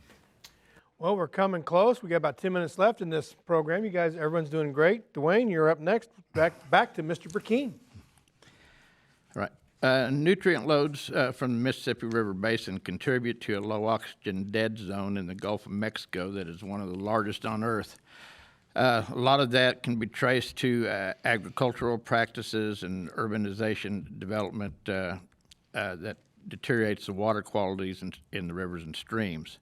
Well, we're coming close. We got about 10 minutes left in this program. You guys, everyone's doing great. Dwane, you're up next. Back to Mr. Burkeen. Right. Nutrient loads from the Mississippi River Basin contribute to a low oxygen dead zone in the Gulf of Mexico that is one of the largest on Earth. A lot of that can be traced to agricultural practices and urbanization development that deteriorates the water qualities in the rivers and streams.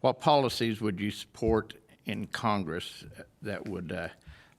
What policies would you support in Congress that would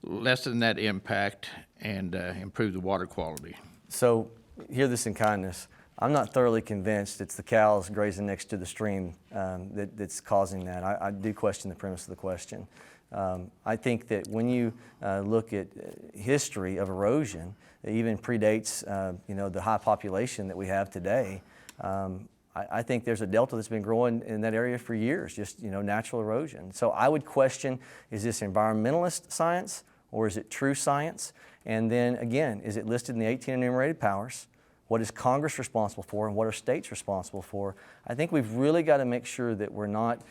lessen that impact and improve the water quality? So hear this in kindness. I'm not thoroughly convinced it's the cows grazing next to the stream that's causing that. I do question the premise of the question. I think that when you look at history of erosion, it even predates the high population that we have today. I think there's a delta that's been growing in that area for years, just natural erosion. So I would question, is this environmentalist science or is it true science? And then again, is it listed in the 18 enumerated powers? What is Congress responsible for and what are states responsible for? I think we've really got to make sure that we're not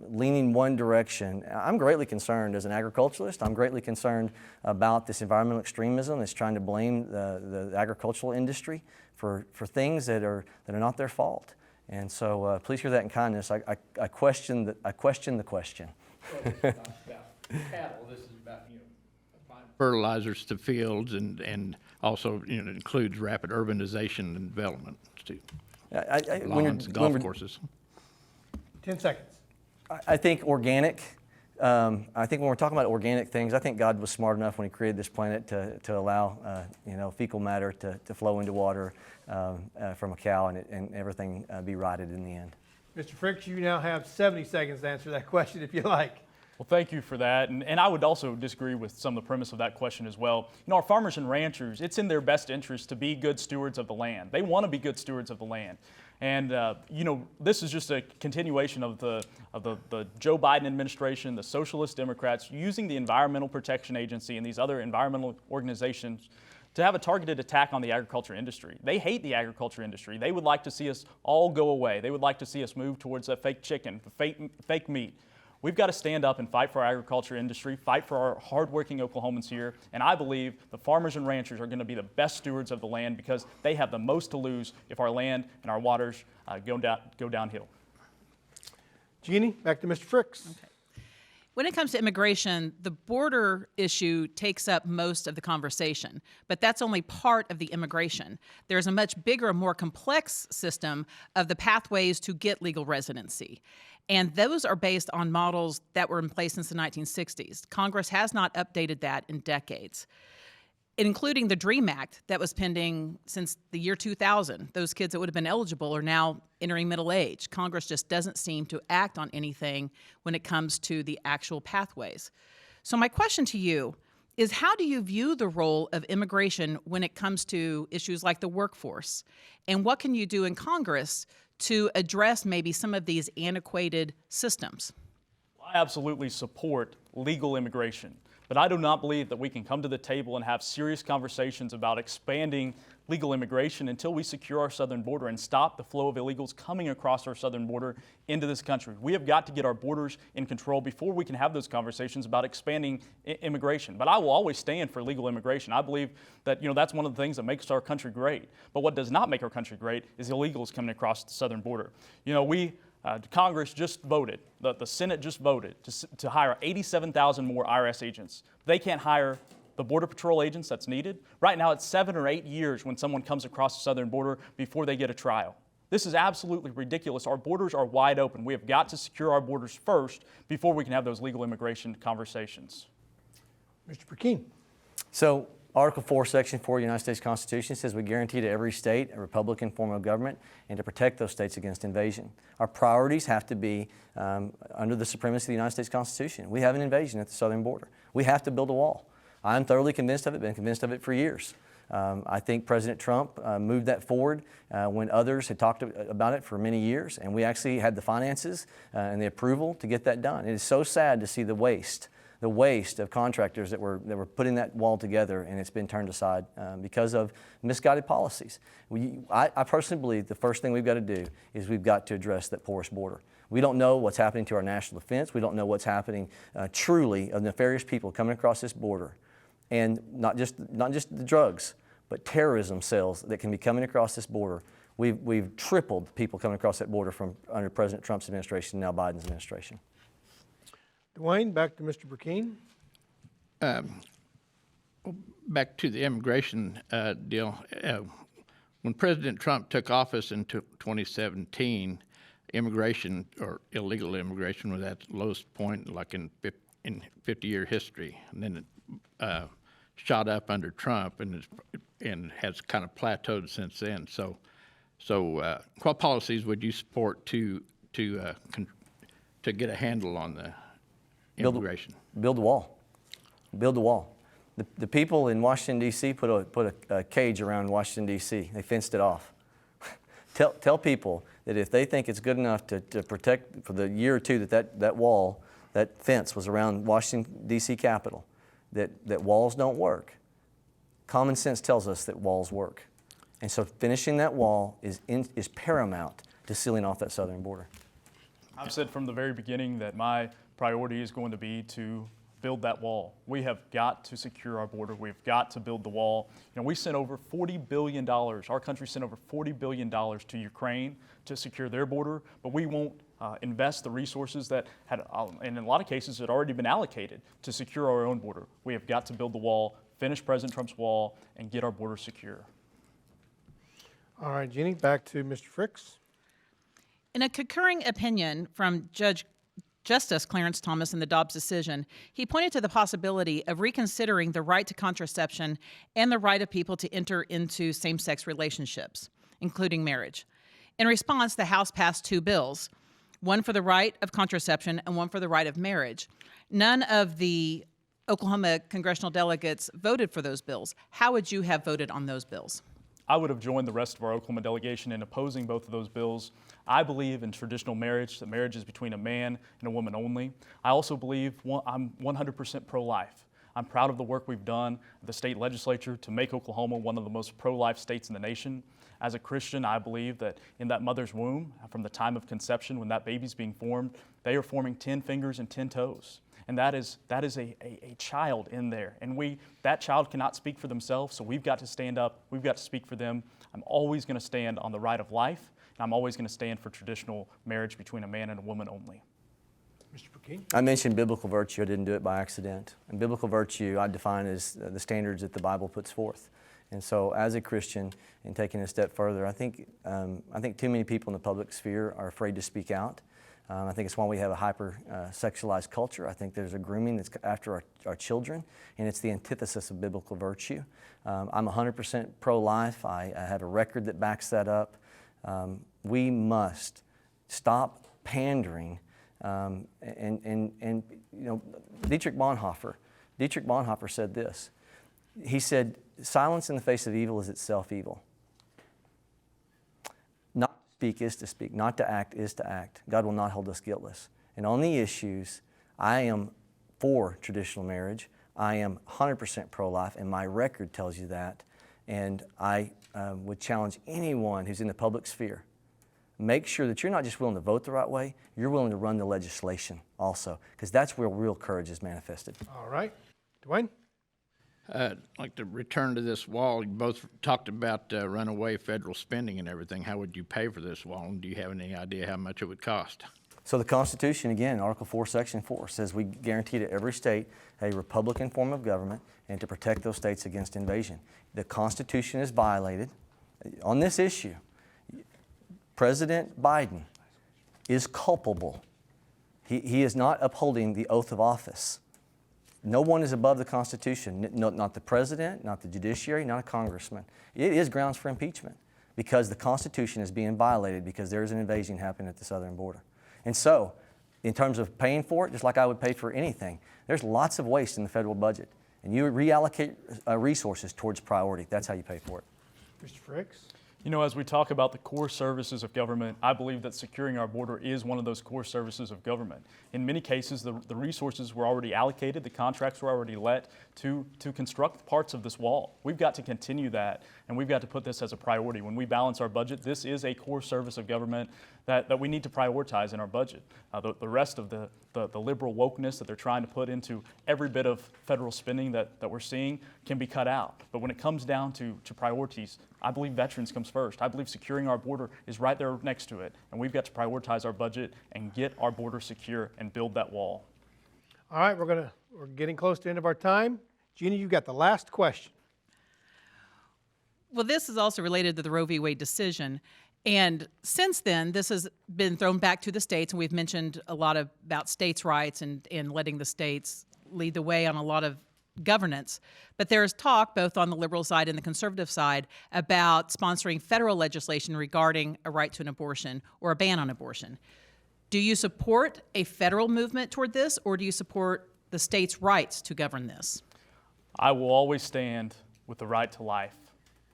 leaning one direction. I'm greatly concerned as an agriculturalist. I'm greatly concerned about this environmental extremism that's trying to blame the agricultural industry for things that are not their fault. And so please hear that in kindness. I question the question. Well, this is not about cattle. This is about applying fertilizers to fields and also includes rapid urbanization and development too. Lawns, golf courses. 10 seconds. I think organic. I think when we're talking about organic things, I think God was smart enough when He created this planet to allow fecal matter to flow into water from a cow and everything be righted in the end. Mr. Frix, you now have 70 seconds to answer that question if you like. Well, thank you for that. And I would also disagree with some of the premise of that question as well. Our farmers and ranchers, it's in their best interest to be good stewards of the land. They want to be good stewards of the land. And, this is just a continuation of the Joe Biden administration, the Socialist Democrats using the Environmental Protection Agency and these other environmental organizations to have a targeted attack on the agriculture industry. They hate the agriculture industry. They would like to see us all go away. They would like to see us move towards a fake chicken, fake meat. We've got to stand up and fight for our agriculture industry, fight for our hardworking Oklahomans here, and I believe the farmers and ranchers are going to be the best stewards of the land because they have the most to lose if our land and our waters go downhill. Jeannie, back to Mr. Frix. Okay. When it comes to immigration, the border issue takes up most of the conversation, but that's only part of the immigration. There's a much bigger, more complex system of the pathways to get legal residency. And those are based on models that were in place since the 1960s. Congress has not updated that in decades, including the DREAM Act that was pending since the year 2000. Those kids that would have been eligible are now entering middle age. Congress just doesn't seem to act on anything when it comes to the actual pathways. So my question to you is, how do you view the role of immigration when it comes to issues like the workforce? And what can you do in Congress to address maybe some of these antiquated systems? I absolutely support legal immigration, but I do not believe that we can come to the table and have serious conversations about expanding legal immigration until we secure our southern border and stop the flow of illegals coming across our southern border into this country. We have got to get our borders in control before we can have those conversations about expanding immigration. But I will always stand for legal immigration. I believe that that's one of the things that makes our country great. But what does not make our country great is illegals coming across the southern border. Congress just voted, the Senate just voted to hire 87,000 more IRS agents. They can't hire the Border Patrol agents that's needed. Right now, it's 7 or 8 years when someone comes across the southern border before they get a trial. This is absolutely ridiculous. Our borders are wide open. We have got to secure our borders first before we can have those legal immigration conversations. Mr. Burkeen. So Article 4, Section 4 of the United States Constitution says we guarantee to every state a Republican form of government and to protect those states against invasion. Our priorities have to be under the supremacy of the United States Constitution. We have an invasion at the southern border. We have to build a wall. I'm thoroughly convinced of it, been convinced of it for years. I think President Trump moved that forward when others had talked about it for many years, and we actually had the finances and the approval to get that done. It is so sad to see the waste of contractors that were putting that wall together, and it's been turned aside because of misguided policies. I personally believe the first thing we've got to do is we've got to address that porous border. We don't know what's happening to our national defense. We don't know what's happening truly of nefarious people coming across this border. And not just the drugs, but terrorism cells that can be coming across this border. We've tripled people coming across that border from under President Trump's administration, now Biden's administration. Dwane, back to Mr. Brecheen. Back to the immigration deal. When President Trump took office in 2017, immigration or illegal immigration was at the lowest point like in 50-year history. And then it shot up under Trump, and and has kind of plateaued since then. So what policies would you support to get a handle on the immigration? Build a wall. Build a wall. The people in Washington, D.C. put a cage around Washington, D.C. They fenced it off. Tell people that if they think it's good enough to protect for the year or two that wall, that fence was around Washington, D.C. Capitol, that walls don't work. Common sense tells us that walls work. And so finishing that wall is paramount to sealing off that southern border. I've said from the very beginning that my priority is going to be to build that wall. We have got to secure our border. We've got to build the wall. We sent over $40 billion. Our country sent over $40 billion to Ukraine to secure their border, but we won't invest the resources that had, and in a lot of cases, had already been allocated to secure our own border. We have got to build the wall, finish President Trump's wall, and get our border secure. All right, Ginne, back to Mr. Frix. In a concurring opinion from Justice Clarence Thomas in the Dobbs decision, he pointed to the possibility of reconsidering the right to contraception and the right of people to enter into same-sex relationships, including marriage. In response, the House passed two bills, one for the right of contraception and one for the right of marriage. None of the Oklahoma congressional delegates voted for those bills. How would you have voted on those bills? I would have joined the rest of our Oklahoma delegation in opposing both of those bills. I believe in traditional marriage, that marriage is between a man and a woman only. I also believe I'm 100% pro-life. I'm proud of the work we've done at the state legislature to make Oklahoma one of the most pro-life states in the nation. As a Christian, I believe that in that mother's womb, from the time of conception, when that baby's being formed, they are forming 10 fingers and 10 toes. And that is a child in there. And that child cannot speak for themselves, so we've got to stand up, we've got to speak for them. I'm always going to stand on the right of life, and I'm always going to stand for traditional marriage between a man and a woman only. Mr. Burkeen. I mentioned biblical virtue. I didn't do it by accident. And biblical virtue I define as the standards that the Bible puts forth. And so as a Christian, and taking it a step further, I think too many people in the public sphere are afraid to speak out. I think it's why we have a hyper-sexualized culture. I think there's a grooming that's after our children, and it's the antithesis of biblical virtue. I'm 100% pro-life. I have a record that backs that up. We must stop pandering. Dietrich Bonhoeffer said this. He said, "Silence in the face of evil is itself evil. Not to speak is to speak. Not to act is to act. God will not hold us guiltless." And on the issues, I am for traditional marriage. I am 100% pro-life, and my record tells you that. And I would challenge anyone who's in the public sphere, make sure that you're not just willing to vote the right way, you're willing to run the legislation also, because that's where real courage is manifested. All right. Dwane? Like to return to this wall, you both talked about runaway federal spending and everything. How would you pay for this wall? And do you have any idea how much it would cost? So the Constitution, again, Article 4, Section 4, says we guarantee to every state a Republican form of government and to protect those states against invasion. The Constitution is violated. On this issue, President Biden is culpable. He is not upholding the oath of office. No one is above the Constitution, not the president, not the judiciary, not a congressman. It is grounds for impeachment because the Constitution is being violated because there is an invasion happening at the southern border. And so, in terms of paying for it, just like I would pay for anything, there's lots of waste in the federal budget. And you reallocate resources towards priority. That's how you pay for it. Mr. Frix? You know, as we talk about the core services of government, I believe that securing our border is one of those core services of government. In many cases, the resources were already allocated, the contracts were already let to construct parts of this wall. We've got to continue that, and we've got to put this as a priority. When we balance our budget, this is a core service of government that we need to prioritize in our budget. The rest of the liberal wokeness that they're trying to put into every bit of federal spending that we're seeing can be cut out. But when it comes down to priorities, I believe veterans comes first. I believe securing our border is right there next to it. And we've got to prioritize our budget and get our border secure and build that wall. All right, we're getting close to the end of our time. Ginne, you got the last question. Well, this is also related to the Roe v. Wade decision. And since then, this has been thrown back to the states, and we've mentioned a lot about states' rights and letting the states lead the way on a lot of governance. But there is talk, both on the liberal side and the conservative side, about sponsoring federal legislation regarding a right to an abortion or a ban on abortion. Do you support a federal movement toward this, or do you support the states' rights to govern this? I will always stand with the right to life.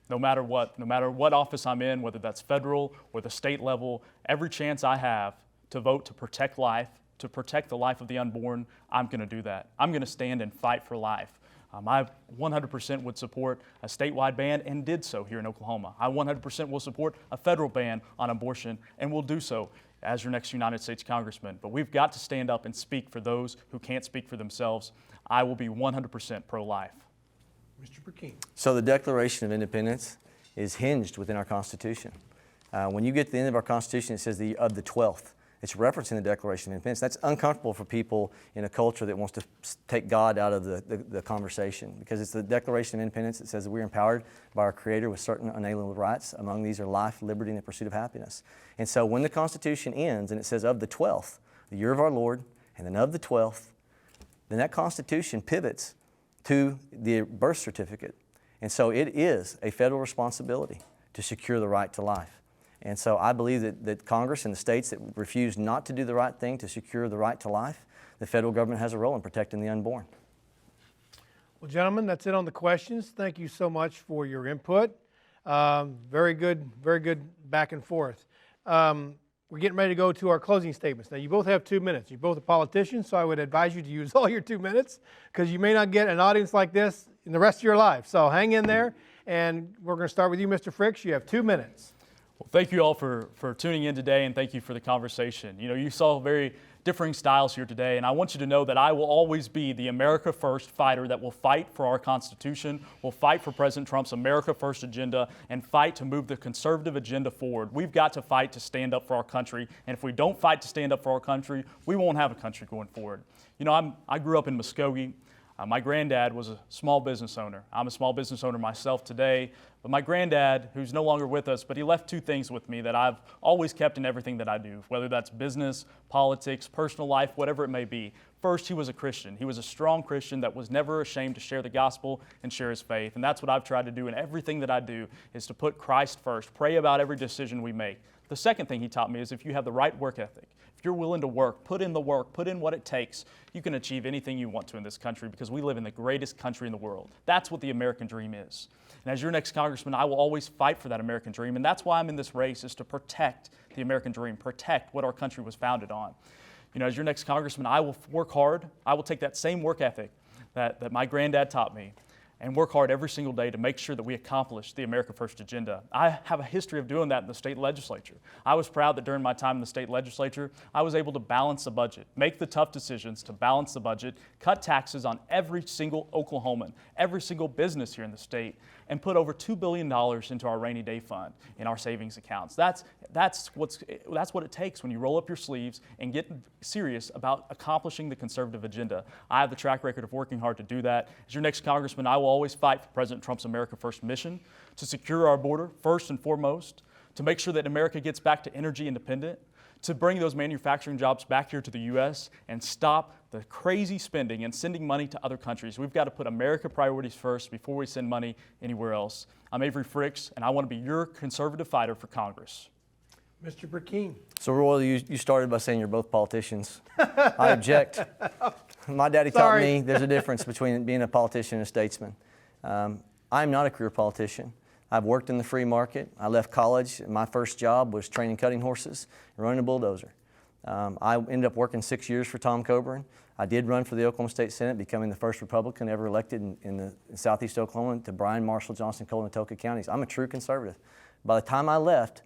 No matter what office I'm in, whether that's federal or the state level, every chance I have to vote to protect life, to protect the life of the unborn, I'm going to do that. I'm going to stand and fight for life. I 100% would support a statewide ban and did so here in Oklahoma. I 100% will support a federal ban on abortion and will do so as your next United States Congressman. But we've got to stand up and speak for those who can't speak for themselves. I will be 100% pro-life. Mr. Burkeen. So the Declaration of Independence is hinged within our Constitution. When you get to the end of our Constitution, it says of the 12th. It's referencing the Declaration of Independence. That's uncomfortable for people in a culture that wants to take God out of the conversation, because it's the Declaration of Independence that says that we're empowered by our Creator with certain unalienable rights. Among these are life, liberty, and the pursuit of happiness. And so when the Constitution ends and it says of the 12th, the year of our Lord, and then of the 12th, then that Constitution pivots to the birth certificate. And so it is a federal responsibility to secure the right to life. And so I believe that Congress and the states that refuse not to do the right thing to secure the right to life, the federal government has a role in protecting the unborn. Well, gentlemen, that's it on the questions. Thank you so much for your input. Very good back and forth. We're getting ready to go to our closing statements. Now, you both have 2 minutes. You're both a politician, so I would advise you to use all your 2 minutes, because you may not get an audience like this in the rest of your life. So hang in there, and we're going to start with you, Mr. Frix. You have 2 minutes. Well, thank you all for tuning in today, and thank you for the conversation. You saw very differing styles here today, and I want you to know that I will always be the America First fighter that will fight for our Constitution, will fight for President Trump's America First agenda, and fight to move the conservative agenda forward. We've got to fight to stand up for our country, and if we don't fight to stand up for our country, we won't have a country going forward. I grew up in Muskogee. My granddad was a small business owner. I'm a small business owner myself today, but my granddad, who's no longer with us, but he left 2 things with me that I've always kept in everything that I do, whether that's business, politics, personal life, whatever it may be. First, he was a Christian. He was a strong Christian that was never ashamed to share the gospel and share his faith, and that's what I've tried to do in everything that I do, is to put Christ first, pray about every decision we make. The second thing he taught me is if you have the right work ethic, if you're willing to work, put in the work, put in what it takes, you can achieve anything you want to in this country, because we live in the greatest country in the world. That's what the American dream is. And as your next congressman, I will always fight for that American dream, and that's why I'm in this race, is to protect the American dream, protect what our country was founded on. As your next congressman, I will work hard. I will take that same work ethic that my granddad taught me and work hard every single day to make sure that we accomplish the America First agenda. I have a history of doing that in the state legislature. I was proud that during my time in the state legislature, I was able to balance the budget, make the tough decisions to balance the budget, cut taxes on every single Oklahoman, every single business here in the state, and put over $2 billion into our rainy day fund in our savings accounts. That's what it takes when you roll up your sleeves and get serious about accomplishing the conservative agenda. I have the track record of working hard to do that. As your next congressman, I will always fight for President Trump's America First mission, to secure our border first and foremost, to make sure that America gets back to energy independent, to bring those manufacturing jobs back here to the U.S. and stop the crazy spending and sending money to other countries. We've got to put America priorities first before we send money anywhere else. I'm Avery Frix, and I want to be your conservative fighter for Congress. Mr. Brecheen. So, Royal, you started by saying you're both politicians. I object. My daddy taught me there's a difference between being a politician and a statesman. I'm not a career politician. I've worked in the free market. I left college. My first job was training cutting horses and running a bulldozer. I ended up working 6 years for Tom Coburn. I did run for the Oklahoma State Senate, becoming the first Republican ever elected in southeast Oklahoma to Bryan, Marshall, Johnson, Cole, and Atoka counties. I'm a true conservative. By the time I left,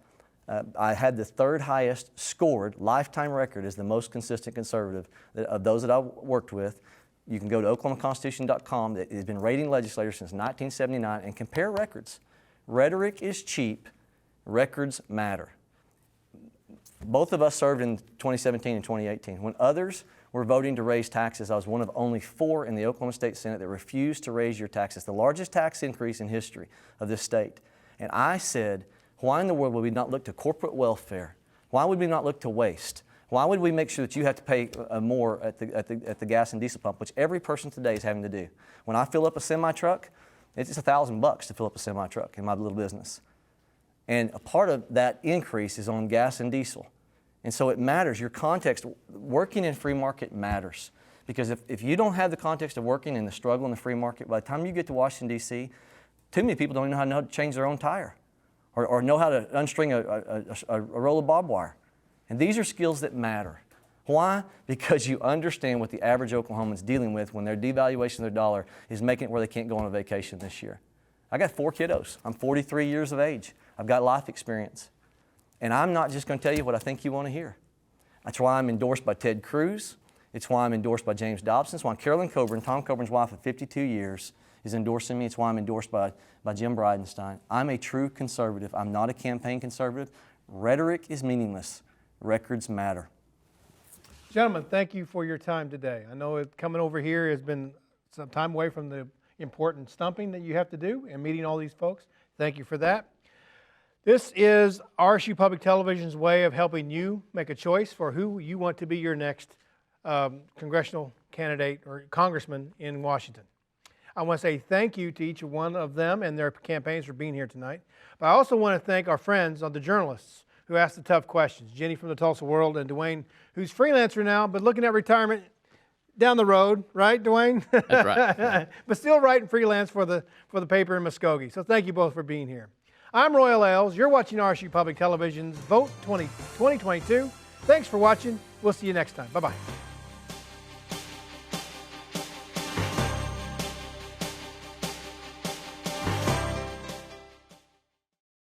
I had the 3rd highest scored lifetime record as the most consistent conservative of those that I worked with. You can go to oklahomaconstitution.com. It has been rating legislators since 1979 and compare records. Rhetoric is cheap. Records matter. Both of us served in 2017 and 2018. When others were voting to raise taxes, I was one of only 4 in the Oklahoma State Senate that refused to raise your taxes, the largest tax increase in history of this state. And I said, why in the world would we not look to corporate welfare? Why would we not look to waste? Why would we make sure that you have to pay more at the gas and diesel pump, which every person today is having to do? When I fill up a semi-truck, it's just $1,000 to fill up a semi-truck in my little business. And a part of that increase is on gas and diesel. And so it matters. Your context, working in free market matters. Because if you don't have the context of working in the struggle in the free market, by the time you get to Washington, D.C., too many people don't even know how to change their own tire or know how to unstring a roll of barbed wire. And these are skills that matter. Why? Because you understand what the average Oklahoman's dealing with when their devaluation of their dollar is making it where they can't go on a vacation this year. I got 4 kiddos. I'm 43 years of age. I've got life experience. And I'm not just going to tell you what I think you want to hear. That's why I'm endorsed by Ted Cruz. It's why I'm endorsed by James Dobson. It's why Carolyn Coburn, Tom Coburn's wife of 52 years, is endorsing me. It's why I'm endorsed by Jim Bridenstine. I'm a true conservative. I'm not a campaign conservative. Rhetoric is meaningless. Records matter. Gentlemen, thank you for your time today. I know coming over here has been some time away from the important stumping that you have to do and meeting all these folks. Thank you for that. This is RSU Public Television's way of helping you make a choice for who you want to be your next congressional candidate or congressman in Washington. I want to say thank you to each one of them and their campaigns for being here tonight. But I also want to thank our friends, the journalists, who asked the tough questions. Ginne from the Tulsa World and Dwane, who's freelancer now, but looking at retirement down the road, right, Dwane? That's right. But still writing freelance for the paper in Muskogee. So thank you both for being here. I'm Royal Ailes. You're watching RSU Public Television's Vote 2022. Thanks for watching. We'll see you next time. Bye-bye.